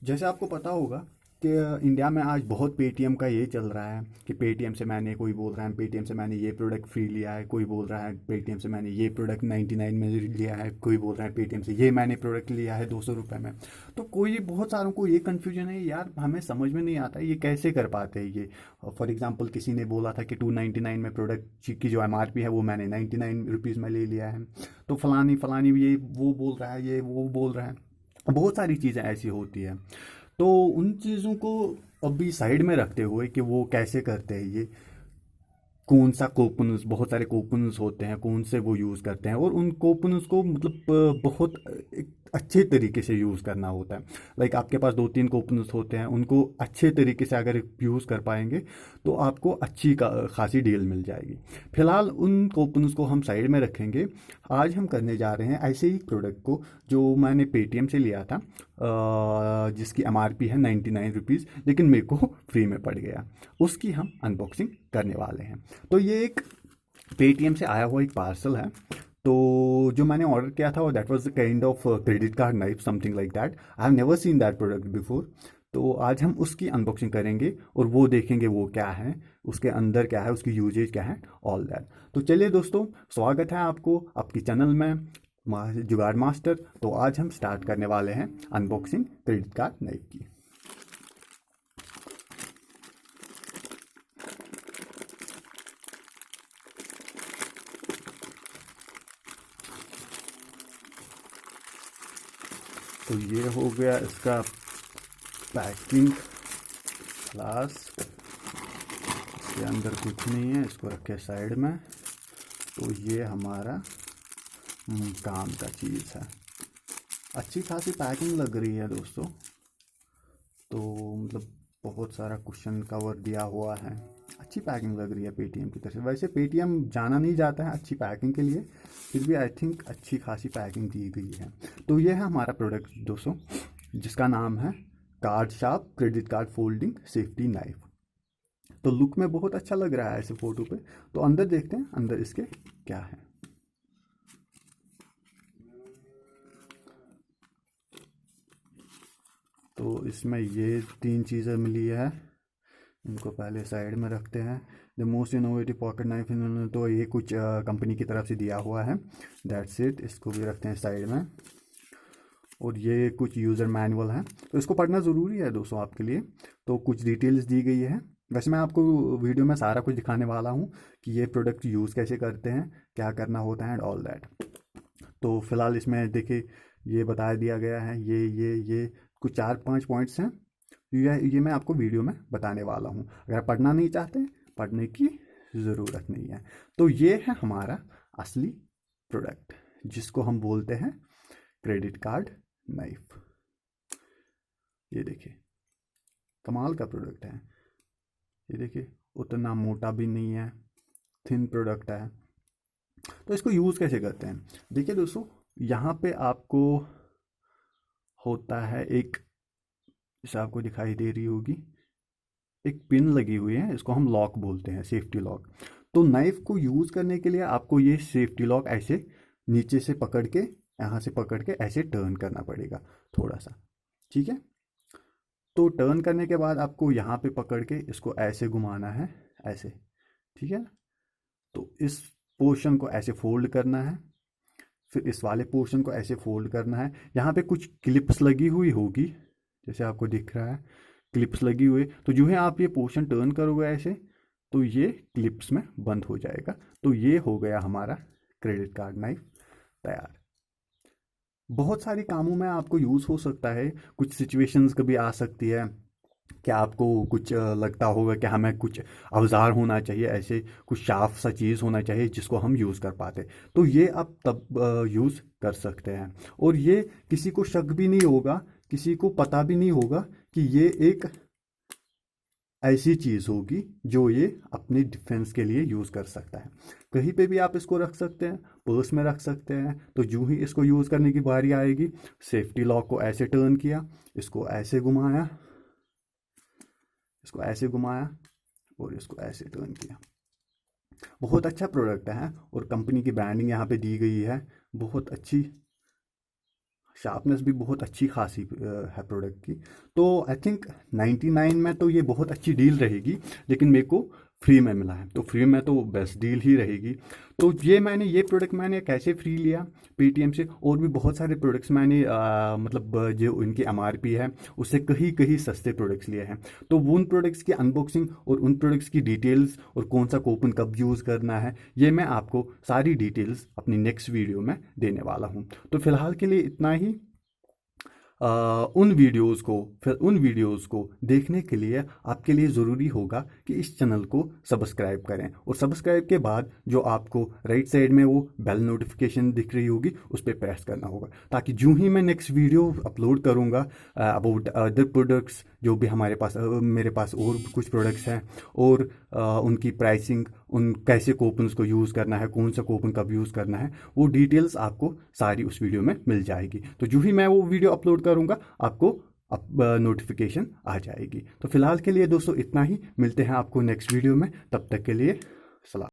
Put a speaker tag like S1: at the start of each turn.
S1: जैसे आपको पता होगा कि इंडिया में आज बहुत पेटीएम का ये चल रहा है कि पेटीएम से मैंने, कोई बोल रहा है पेटीएम से मैंने ये प्रोडक्ट फ्री लिया है, कोई बोल रहा है पेटीएम से मैंने ये प्रोडक्ट 99 में लिया है, कोई बोल रहा है पेटीएम से ये मैंने प्रोडक्ट लिया है 200 रुपये में। तो कोई बहुत सारों को ये कन्फ्यूजन है यार, हमें समझ में नहीं आता ये कैसे कर पाते हैं ये। फॉर एग्जाम्पल किसी ने बोला था कि 299 में प्रोडक्ट की जो एमआरपी है वो मैंने 99 रुपीज़ में ले लिया है। तो फलानी फलानी ये वो बोल रहा है, ये वो बोल रहा है। बहुत सारी चीज़ें ऐसी होती है। तो उन चीज़ों को अभी साइड में रखते हुए कि वो कैसे करते हैं ये, कौन सा कोपन्स, बहुत सारे कोपन्स होते हैं, कौन से वो यूज़ करते हैं, और उन कोपन्स को मतलब बहुत एक अच्छे तरीके से यूज़ करना होता है। लाइक आपके पास 2-3 कोपन्स होते हैं, उनको अच्छे तरीके से अगर यूज़ कर पाएंगे तो आपको अच्छी खासी डील मिल जाएगी। फिलहाल उन कोपन्स को हम साइड में रखेंगे। आज हम करने जा रहे हैं ऐसे ही प्रोडक्ट को जो मैंने पेटीएम से लिया था, जिसकी एमआरपी है 99 रुपीज़, लेकिन मेरे को फ्री में पड़ गया। उसकी हम अनबॉक्सिंग करने वाले हैं। तो ये एक पेटीएम से आया हुआ एक पार्सल है। तो जो मैंने ऑर्डर किया था वो that was kind of credit card knife, something like that. I have never seen that product before. तो आज हम उसकी अनबॉक्सिंग करेंगे और वो देखेंगे वो क्या है, उसके अंदर क्या है, उसकी यूजेज क्या है, ऑल दैट। तो चलिए दोस्तों, स्वागत है आपको आपकी चैनल में, जुगाड़ मास्टर। तो आज हम स्टार्ट करने वाले हैं अनबॉक्सिंग क्रेडिट कार्ड नाइफ की। तो ये हो गया इसका पैकिंग क्लास। इसके अंदर कुछ नहीं है, इसको रखे साइड में। तो ये हमारा काम का चीज़ है। अच्छी खासी पैकिंग लग रही है दोस्तों। तो मतलब बहुत सारा कुशन कवर दिया हुआ है, अच्छी पैकिंग लग रही है पेटीएम की तरफ से। वैसे पेटीएम जाना नहीं जाता है अच्छी पैकिंग के लिए, फिर भी आई थिंक अच्छी खासी पैकिंग दी गई है। तो ये है हमारा प्रोडक्ट दोस्तों, जिसका नाम है card sharp credit card folding safety knife. तो लुक में बहुत अच्छा लग रहा है ऐसे फोटो पे। तो अंदर देखते हैं अंदर इसके क्या है। तो इसमें ये 3 चीज़ें मिली है, इनको पहले साइड में रखते हैं। The most innovative pocket knife, इन्होंने तो ये कुछ कंपनी की तरफ से दिया हुआ है, दैट्स इट। इसको भी रखते हैं साइड में। और ये कुछ यूज़र मैनुअल है, तो इसको पढ़ना ज़रूरी है दोस्तों आपके लिए। तो कुछ डिटेल्स दी गई है। वैसे मैं आपको वीडियो में सारा कुछ दिखाने वाला हूँ कि ये प्रोडक्ट यूज़ कैसे करते हैं, क्या करना होता है एंड ऑल दैट। तो फिलहाल इसमें देखिए ये बता दिया गया है, ये कुछ 4-5 पॉइंट्स हैं। ये मैं आपको वीडियो में बताने वाला हूँ। अगर आप पढ़ना नहीं चाहते, पढ़ने की ज़रूरत नहीं है। तो ये है हमारा असली प्रोडक्ट, जिसको हम बोलते हैं क्रेडिट कार्ड नाइफ। ये देखिए कमाल का प्रोडक्ट है। ये देखिए उतना मोटा भी नहीं है, थिन प्रोडक्ट है। तो इसको यूज़ कैसे करते हैं, देखिए दोस्तों, यहाँ पे आपको होता है एक, जैसे आपको दिखाई दे रही होगी, एक पिन लगी हुई है, इसको हम लॉक बोलते हैं, सेफ्टी लॉक। तो नाइफ को यूज़ करने के लिए आपको ये सेफ्टी लॉक ऐसे नीचे से पकड़ के, यहाँ से पकड़ के ऐसे टर्न करना पड़ेगा थोड़ा सा, ठीक है। तो टर्न करने के बाद आपको यहाँ पे पकड़ के इसको ऐसे घुमाना है, ऐसे, ठीक है। तो इस पोर्शन को ऐसे फोल्ड करना है, फिर इस वाले पोर्शन को ऐसे फोल्ड करना है। यहाँ पे कुछ क्लिप्स लगी हुई होगी, जैसे आपको दिख रहा है क्लिप्स लगी हुई। तो जो है आप ये पोर्शन टर्न करोगे ऐसे, तो ये क्लिप्स में बंद हो जाएगा। तो ये हो गया हमारा क्रेडिट कार्ड नाइफ तैयार। बहुत सारे कामों में आपको यूज़ हो सकता है। कुछ सिचुएशंस कभी आ सकती है कि आपको कुछ लगता होगा कि हमें कुछ औजार होना चाहिए, ऐसे कुछ शार्प सा चीज़ होना चाहिए जिसको हम यूज़ कर पाते। तो ये आप तब यूज़ कर सकते हैं। और ये किसी को शक भी नहीं होगा, किसी को पता भी नहीं होगा कि ये एक ऐसी चीज़ होगी जो ये अपने डिफेंस के लिए यूज़ कर सकता है। कहीं पे भी आप इसको रख सकते हैं, पर्स में रख सकते हैं। तो यूं ही इसको यूज़ करने की बारी आएगी, सेफ्टी लॉक को ऐसे टर्न किया, इसको ऐसे घुमाया, इसको ऐसे घुमाया और इसको ऐसे टर्न किया। बहुत अच्छा प्रोडक्ट है और कंपनी की ब्रांडिंग यहाँ पे दी गई है, बहुत अच्छी शार्पनेस भी बहुत अच्छी खासी है प्रोडक्ट की। तो आई थिंक 99 में तो ये बहुत अच्छी डील रहेगी, लेकिन मेरे को फ्री में मिला है तो फ्री में तो बेस्ट डील ही रहेगी। तो ये प्रोडक्ट मैंने कैसे फ्री लिया पेटीएम से। और भी बहुत सारे प्रोडक्ट्स मैंने मतलब जो इनकी एमआरपी है उससे कहीं कहीं सस्ते प्रोडक्ट्स लिए हैं। तो वो उन प्रोडक्ट्स की अनबॉक्सिंग और उन प्रोडक्ट्स की डिटेल्स और कौन सा कूपन कब यूज़ करना है, ये मैं आपको सारी डिटेल्स अपनी नेक्स्ट वीडियो में देने वाला हूँ। तो फिलहाल के लिए इतना ही। उन वीडियोस को देखने के लिए आपके लिए ज़रूरी होगा कि इस चैनल को सब्सक्राइब करें, और सब्सक्राइब के बाद जो आपको राइट साइड में वो बेल नोटिफिकेशन दिख रही होगी उस पर प्रेस करना होगा, ताकि जो ही मैं नेक्स्ट वीडियो अपलोड करूँगा अबाउट अदर प्रोडक्ट्स जो भी मेरे पास और भी कुछ प्रोडक्ट्स हैं, और उनकी प्राइसिंग, उन कैसे कूपन्स को यूज़ करना है, कौन सा कूपन कब यूज़ करना है, वो डिटेल्स आपको सारी उस वीडियो में मिल जाएगी। तो जो ही मैं वो वीडियो अपलोड करूँगा आपको नोटिफिकेशन आ जाएगी। तो फिलहाल के लिए दोस्तों इतना ही, मिलते हैं आपको नेक्स्ट वीडियो में, तब तक के लिए सलाम।